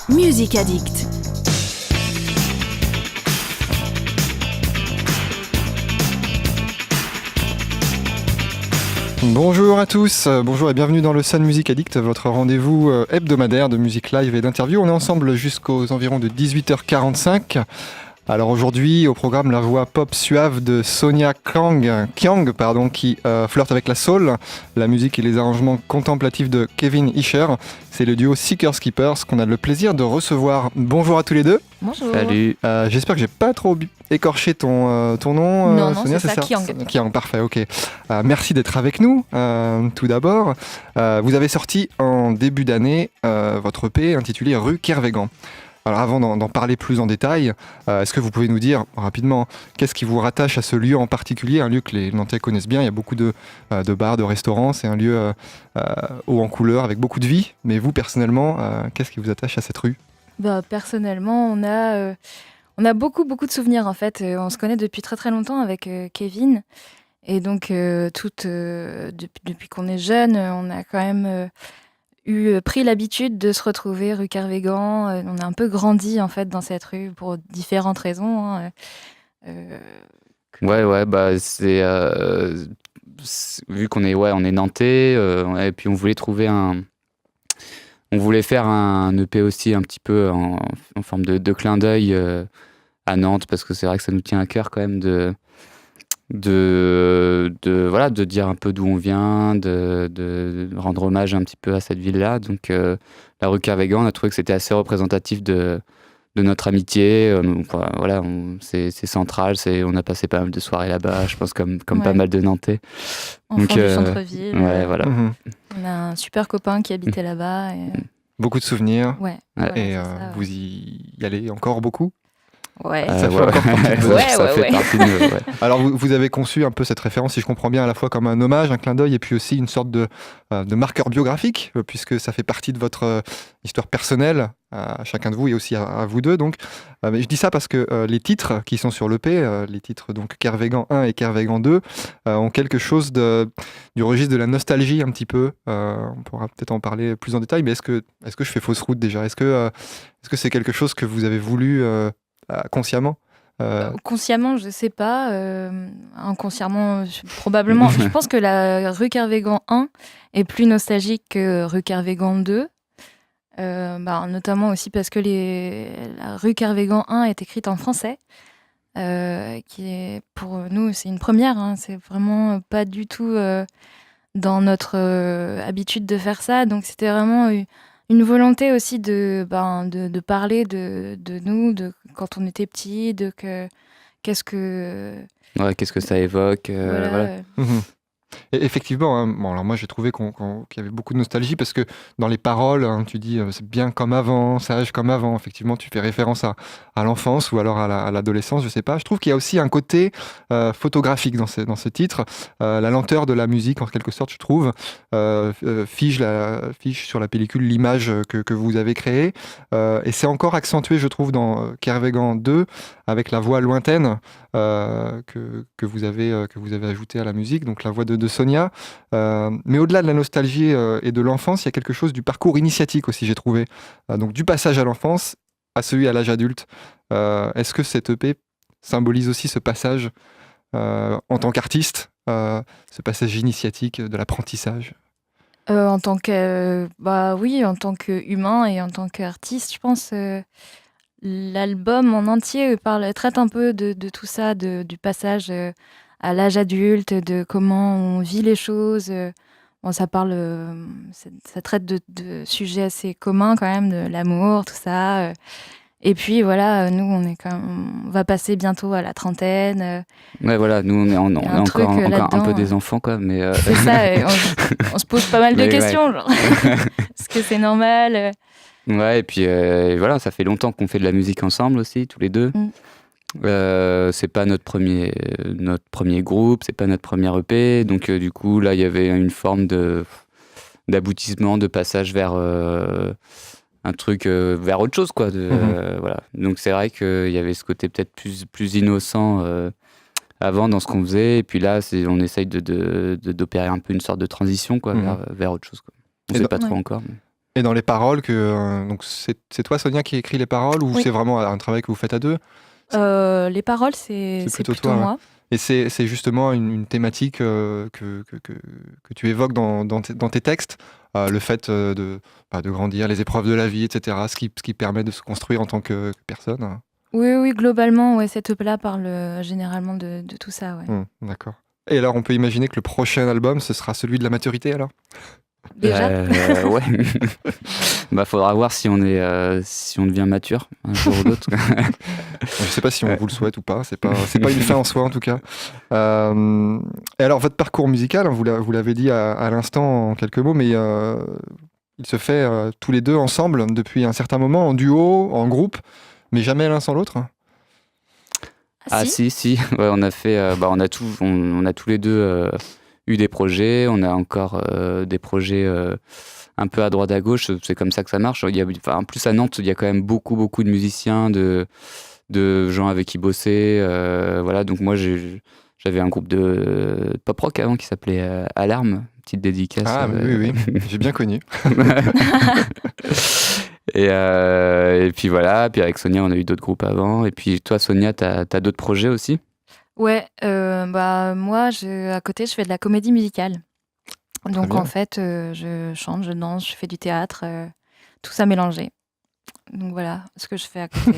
Musique Addict. Bonjour à tous, bonjour et bienvenue dans le Sun Music Addict, votre rendez-vous hebdomadaire de musique live et d'interview. On est ensemble jusqu'aux environs de 18h45. Alors aujourd'hui, au programme, la voix pop suave de Sonia Kiang, qui flirte avec la soul, la musique et les arrangements contemplatifs de Kevin Isher. C'est le duo Seekers Keepers qu'on a le plaisir de recevoir. Bonjour à tous les deux. Bonjour. Salut. J'espère que j'ai pas trop écorché ton nom. Non, Sonia, c'est ça, Kiang. Kiang, parfait, ok. Merci d'être avec nous, tout d'abord. Vous avez sorti en début d'année votre EP intitulé Rue Kervégan. Alors avant d'en parler plus en détail, est-ce que vous pouvez nous dire rapidement qu'est-ce qui vous rattache à ce lieu en particulier, un lieu que les Nantais connaissent bien, il y a beaucoup de bars, de restaurants, c'est un lieu haut en couleur avec beaucoup de vie, mais vous personnellement, qu'est-ce qui vous attache à cette rue ? Personnellement, on a beaucoup de souvenirs en fait. On se connaît depuis très très longtemps avec Kevin. Et donc, depuis qu'on est jeune, on a quand même pris l'habitude de se retrouver rue Kervégan. On a un peu grandi en fait dans cette rue pour différentes raisons. Vu qu'on est, on est nantais, et puis on voulait faire un EP aussi un petit peu en forme de clin d'œil à Nantes, parce que c'est vrai que ça nous tient à cœur quand même de dire un peu d'où on vient, de rendre hommage un petit peu à cette ville-là. Donc la rue Kervégan, on a trouvé que c'était assez représentatif de notre amitié. C'est central, on a passé pas mal de soirées là-bas, je pense comme pas mal de Nantais. Enfant du centre-ville. Voilà. On a un super copain qui habitait là-bas. Beaucoup de souvenirs. Ouais. Et vous y allez encore beaucoup ? Ouais. Ça fait encore partie de ça fait partie de nous, ouais. Alors vous avez conçu un peu cette référence, si je comprends bien, à la fois comme un hommage, un clin d'œil, et puis aussi une sorte de marqueur biographique, puisque ça fait partie de votre histoire personnelle, à chacun de vous et aussi à vous deux. Donc, mais je dis ça parce que les titres qui sont sur l'EP, les titres donc Kervégan 1 et Kervégan 2, ont quelque chose du registre de la nostalgie un petit peu. On pourra peut-être en parler plus en détail, mais est-ce que je fais fausse route déjà ? Est-ce que c'est quelque chose que vous avez voulu consciemment ? Consciemment, je sais pas. Inconsciemment, probablement. Je pense que la rue Kervégan 1 est plus nostalgique que rue Kervégan 2. Notamment aussi parce que la rue Kervégan 1 est écrite en français, qui est pour nous, c'est une première. C'est vraiment pas du tout dans notre habitude de faire ça. Donc c'était vraiment une volonté aussi de parler de nous, de quand on était petits, qu'est-ce que ça évoque. voilà. Et effectivement, alors moi j'ai trouvé qu'il y avait beaucoup de nostalgie parce que dans les paroles, tu dis c'est bien comme avant, sage comme avant. Effectivement, tu fais référence à l'enfance ou alors à l'adolescence, je sais pas. Je trouve qu'il y a aussi un côté photographique dans ce titre. La lenteur de la musique, en quelque sorte, je trouve, fige sur la pellicule l'image que vous avez créée. Et c'est encore accentué, je trouve, dans Kervégan 2 avec la voix lointaine que vous avez ajoutée à la musique, donc la voix de Sonia. Mais au-delà de la nostalgie et de l'enfance, il y a quelque chose du parcours initiatique aussi, j'ai trouvé. Donc du passage à l'enfance à celui à l'âge adulte. Est-ce que cette EP symbolise aussi ce passage en tant qu'artiste, ce passage initiatique de l'apprentissage ? En tant en tant qu'humain et en tant qu'artiste, je pense l'album en entier traite un peu de tout ça, du passage à l'âge adulte, de comment on vit les choses. Ça traite de sujets assez communs quand même, de l'amour, tout ça. Et puis voilà, nous on va passer bientôt à la trentaine. Ouais, voilà, nous on est encore un peu des enfants, quoi. Mais c'est ça, on se pose pas mal de questions, genre. Est-ce que c'est normal ? Ouais, et puis voilà, ça fait longtemps qu'on fait de la musique ensemble aussi, tous les deux. C'est pas notre premier groupe, c'est pas notre premier EP, donc du coup là il y avait une forme d'aboutissement, de passage vers un truc vers autre chose, quoi. Voilà. Donc c'est vrai qu'il y avait ce côté peut-être plus innocent avant dans ce qu'on faisait, et puis là on essaye d'opérer un peu une sorte de transition, quoi, vers autre chose, quoi. On sait pas trop encore. Mais... Et dans les paroles, donc c'est toi, Sonia, qui écrit les paroles, ou c'est vraiment un travail que vous faites à deux? Les paroles, c'est plutôt toi, moi. Et c'est justement une thématique que tu évoques dans tes textes, le fait de grandir, les épreuves de la vie, etc., ce qui permet de se construire en tant que personne. Oui, globalement, cette EP-là parle généralement de tout ça. Ouais. D'accord. Et alors, on peut imaginer que le prochain album, ce sera celui de la maturité, alors? Déjà ouais. Faudra voir si on devient mature un jour ou l'autre. Je sais pas si on vous le souhaite ou pas. C'est pas une fin en soi, en tout cas. Et alors, votre parcours musical, vous l'avez dit à l'instant en quelques mots, mais il se fait tous les deux ensemble depuis un certain moment, en duo, en groupe, mais jamais l'un sans l'autre. Si. Ouais, on a fait. On a tous les deux eu des projets. On a encore des projets un peu à droite à gauche. C'est comme ça que ça marche. En plus à Nantes, il y a quand même beaucoup de musiciens, de gens avec qui bosser. Voilà. Donc moi, j'avais un groupe de pop rock avant qui s'appelait Alarme. Petite dédicace. Ah oui, j'ai bien connu. Et puis voilà, puis avec Sonia, on a eu d'autres groupes avant. Et puis toi, Sonia, t'as d'autres projets aussi? Ouais, moi, à côté, je fais de la comédie musicale. Donc en fait, je chante, je danse, je fais du théâtre, tout ça mélangé. Donc voilà ce que je fais à côté.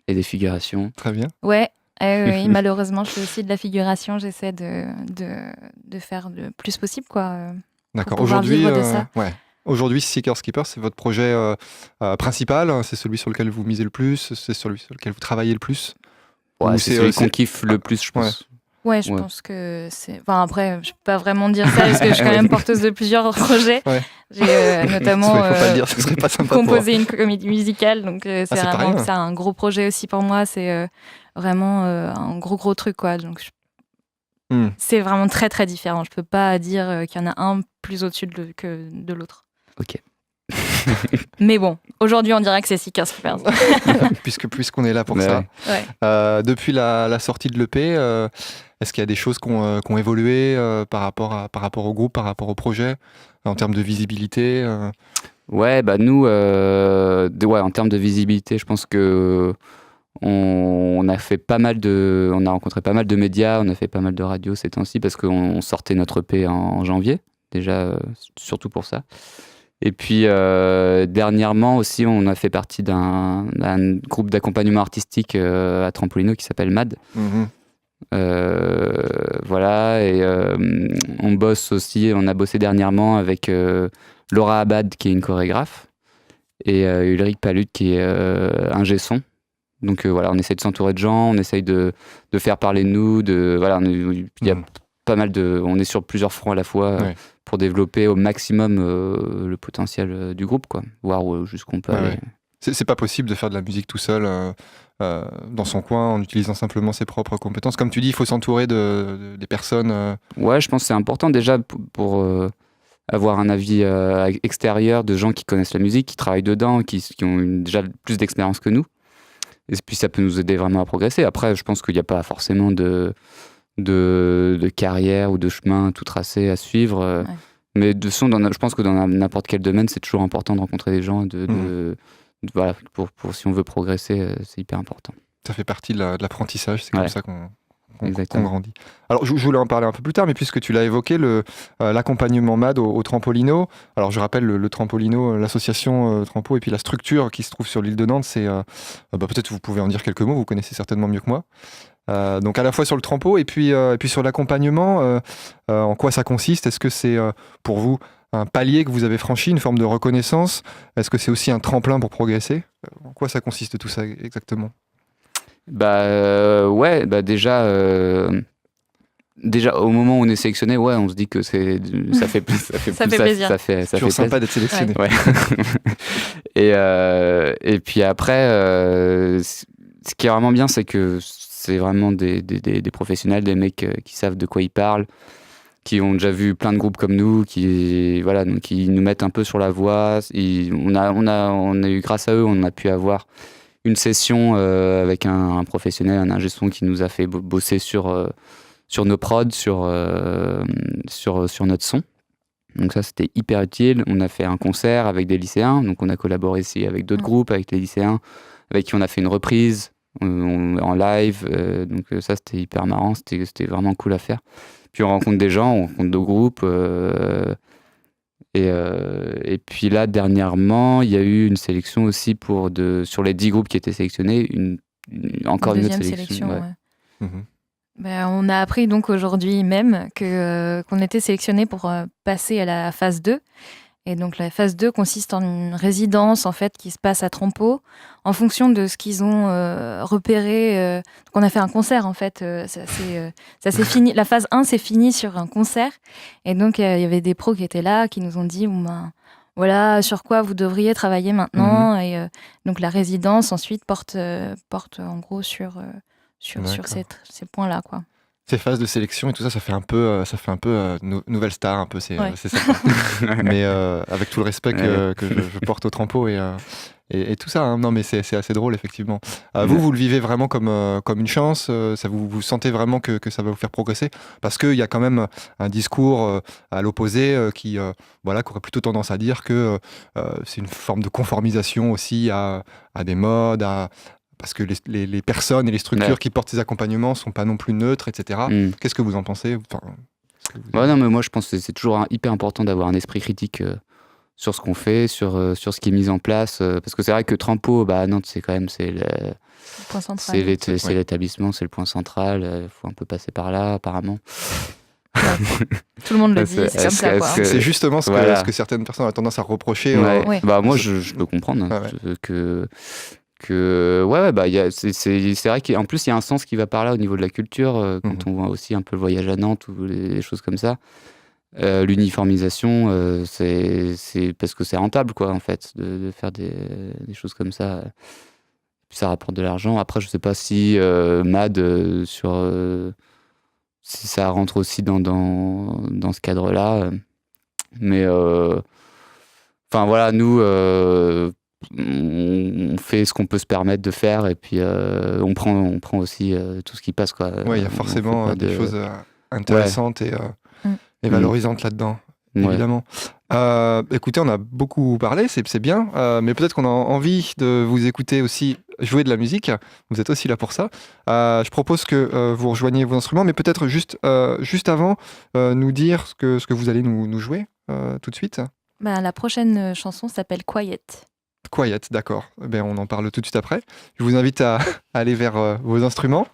Et des figurations. Très bien. Ouais, oui, malheureusement, je fais aussi de la figuration. J'essaie de faire le plus possible, quoi. D'accord. Pour pouvoir vivre de ça. Aujourd'hui, Seekers Keepers, c'est votre projet principal, c'est celui sur lequel vous misez le plus, c'est celui sur lequel vous travaillez le plus? Ouais, c'est celui qu'on kiffe le plus, je pense. Ouais, je pense que c'est... Enfin, après, je peux pas vraiment dire ça, parce que je suis quand même porteuse de plusieurs projets. Ouais. J'ai notamment faut pas le dire, ce serait pas sympa composé une comédie musicale, donc c'est vraiment ça, un gros projet aussi pour moi, c'est vraiment un gros truc, quoi. Donc c'est vraiment très très différent, je peux pas dire qu'il y en a un plus au-dessus que de l'autre. Ok. Mais bon, aujourd'hui on dirait que c'est Seekers Keepers. Puisqu'on est là pour ça. Ouais. Depuis la sortie de l'EP, est-ce qu'il y a des choses qui ont évolué par rapport au groupe, par rapport au projet, en termes de visibilité? Ouais, nous, en termes de visibilité, je pense que on a rencontré pas mal de médias, on a fait pas mal de radios ces temps-ci parce qu'on sortait notre EP en janvier, déjà, surtout pour ça. Et puis dernièrement aussi, on a fait partie d'un groupe d'accompagnement artistique à Trampolino qui s'appelle MAD. Voilà, et on a bossé dernièrement avec Laura Abad qui est une chorégraphe et Ulrich Palud qui est ingé son. Donc voilà, on essaie de s'entourer de gens, on essaye de faire parler de nous, il y a pas mal on est sur plusieurs fronts à la fois pour développer au maximum le potentiel du groupe, quoi, voir jusqu'où on peut aller. C'est pas possible de faire de la musique tout seul dans son coin en utilisant simplement ses propres compétences. Comme tu dis, il faut s'entourer des personnes. Ouais, je pense que c'est important déjà pour avoir un avis extérieur de gens qui connaissent la musique, qui travaillent dedans, qui ont déjà plus d'expérience que nous. Et puis ça peut nous aider vraiment à progresser. Après, je pense qu'il n'y a pas forcément de carrière ou de chemin tout tracé à suivre. Mais je pense que dans n'importe quel domaine, c'est toujours important de rencontrer des gens. Voilà, pour si on veut progresser, c'est hyper important. Ça fait partie de l'apprentissage, c'est comme ça qu'on grandit. Alors, je voulais en parler un peu plus tard, mais puisque tu l'as évoqué, l'accompagnement MAD au Trampolino. Alors, je rappelle, le Trampolino, l'association Trampo, et puis la structure qui se trouve sur l'île de Nantes, c'est... peut-être vous pouvez en dire quelques mots, vous connaissez certainement mieux que moi. Donc, à la fois sur le Trampo, et puis sur l'accompagnement, en quoi ça consiste? Est-ce que c'est, pour vous, un palier que vous avez franchi, une forme de reconnaissance? Est-ce que c'est aussi un tremplin pour progresser? En quoi ça consiste tout ça exactement? Déjà au moment où on est sélectionné, on se dit que ça fait plaisir. Ça fait sympa d'être sélectionné. Ouais. Et puis après, ce qui est vraiment bien, c'est que c'est vraiment des professionnels, des mecs qui savent de quoi ils parlent, qui ont déjà vu plein de groupes comme nous, qui nous mettent un peu sur la voie. On a eu, grâce à eux, on a pu avoir une session avec un professionnel, un ingé son qui nous a fait bosser sur nos prods, sur notre son. Donc ça, c'était hyper utile. On a fait un concert avec des lycéens, donc on a collaboré ici avec d'autres groupes, avec les lycéens, avec qui on a fait une reprise en live. Donc ça, c'était hyper marrant, c'était vraiment cool à faire. Puis on rencontre des gens, on rencontre d'autres groupes. Et puis là, dernièrement, il y a eu une sélection aussi sur les 10 groupes qui étaient sélectionnés, encore une autre Deuxième sélection. ouais. Mhm. On a appris donc aujourd'hui même qu'on était sélectionné pour passer à la phase 2. Et donc la phase 2 consiste en une résidence en fait qui se passe à Trampeau en fonction de ce qu'ils ont repéré. Donc on a fait un concert en fait. Ça s'est fini. La phase 1 s'est finie sur un concert. Et donc il y avait des pros qui étaient là, qui nous ont dit voilà sur quoi vous devriez travailler maintenant. Et donc la résidence ensuite porte en gros sur ces points-là, quoi. Ces phases de sélection et tout ça, ça fait un peu nouvelle star, un peu, c'est ça. Mais avec tout le respect que je porte au Trampeau et tout ça, hein. Non, mais c'est assez drôle, effectivement. Vous le vivez vraiment comme une chance, ça vous sentez vraiment que ça va vous faire progresser, parce qu'il y a quand même un discours à l'opposé qui aurait plutôt tendance à dire que c'est une forme de conformisation aussi à des modes, parce que les personnes et les structures qui portent ces accompagnements sont pas non plus neutres, etc. Qu'est-ce que vous en pensez? Non, mais moi je pense que c'est toujours hyper important d'avoir un esprit critique sur ce qu'on fait, sur ce qui est mis en place, parce que c'est vrai que Trampeau, Nantes, c'est quand même Le point central. c'est l'établissement, c'est le point central. Il faut un peu passer par là, apparemment. Tout le monde le dit, c'est comme ça, quoi. C'est justement ce que certaines personnes ont tendance à reprocher. Moi, je peux comprendre c'est vrai qu'en plus il y a un sens qui va par là au niveau de la culture quand on voit aussi un peu le voyage à Nantes ou des choses comme ça. L'uniformisation, c'est parce que c'est rentable, quoi, en fait, de faire des choses comme ça. Puis ça rapporte de l'argent. Après, je sais pas si MAD si ça rentre aussi dans ce cadre-là, mais enfin voilà, nous on fait ce qu'on peut se permettre de faire, et puis on prend aussi tout ce qui passe, quoi. Il y a forcément des choses intéressantes et valorisantes là-dedans, évidemment. Écoutez, on a beaucoup parlé, c'est bien, mais peut-être qu'on a envie de vous écouter aussi jouer de la musique. Vous êtes aussi là pour ça. Je propose que vous rejoigniez vos instruments, mais peut-être juste avant, nous dire ce que vous allez nous jouer tout de suite. La prochaine chanson s'appelle Quiet. Quiet, d'accord. On en parle tout de suite après. Je vous invite à aller vers vos instruments.